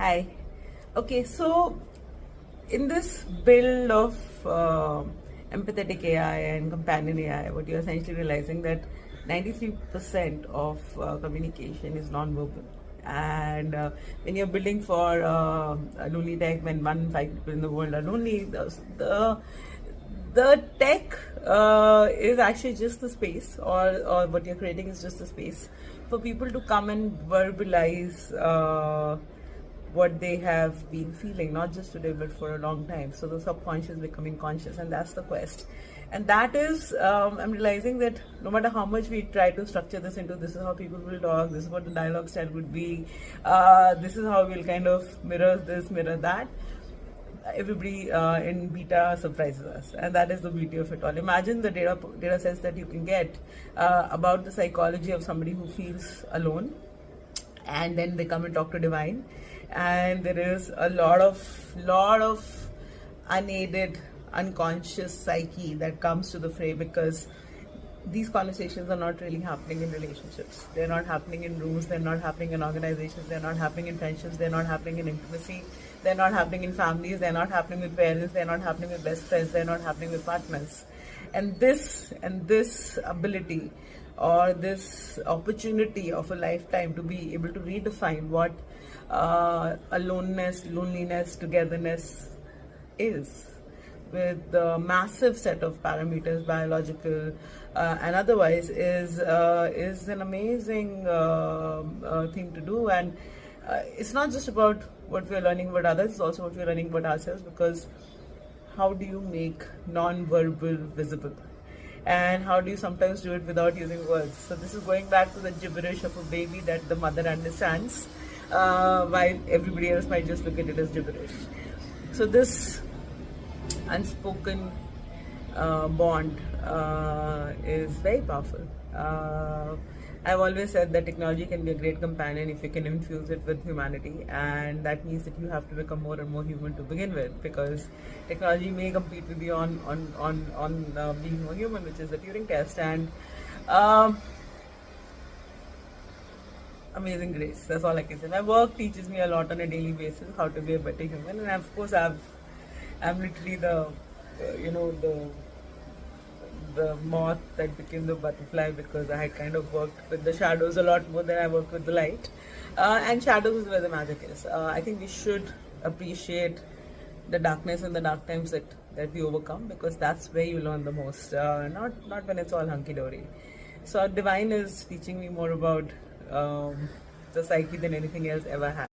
Hi. Okay, so in this build of empathetic AI and companion AI, what you're essentially realizing that 93% of communication is non-verbal. And when you're building for a lonely tech, when 1 in 5 people in the world are lonely, the tech is actually just the space, or what you're creating is just the space for people to come and verbalize what they have been feeling, not just today but for a long time. So the subconscious becoming conscious, and that's the quest. And that is, I'm realizing that no matter how much we try to structure this into this is how people will talk, this is what the dialogue style would be, this is how we'll kind of mirror this, mirror that, everybody in beta surprises us, and that is the beauty of it all. Imagine the data sets that you can get about the psychology of somebody who feels alone, and then they come and talk to divAIne, and there is a lot of unaided unconscious psyche that comes to the fray, because these conversations are not really happening in relationships. They're not happening in rooms. They're not happening in organizations. They're not happening in friendships. They're not happening in intimacy. They're not happening in families. They're not happening with parents. They're not happening with best friends. They're not happening with partners. And this ability, or this opportunity of a lifetime to be able to redefine what aloneness, loneliness, togetherness is, with the massive set of parameters, biological and otherwise, is an amazing thing to do. And it's not just about what we're learning about others; it's also what we're learning about ourselves. Because how do you make non-verbal visible? And how do you sometimes do it without using words? So this is going back to the gibberish of a baby that the mother understands, while everybody else might just look at it as gibberish. So this unspoken bond is very powerful. I've always said that technology can be a great companion if you can infuse it with humanity, and that means that you have to become more and more human to begin with, because technology may compete with you on being more human, which is the Turing test. And amazing grace. That's all I can say. My work teaches me a lot on a daily basis how to be a better human, and of course I'm literally the moth that became the butterfly, because I had kind of worked with the shadows a lot more than I worked with the light. And shadows is where the magic is. I think we should appreciate the darkness and the dark times that we overcome, because that's where you learn the most, not when it's all hunky-dory. So divAIne is teaching me more about the psyche than anything else ever has.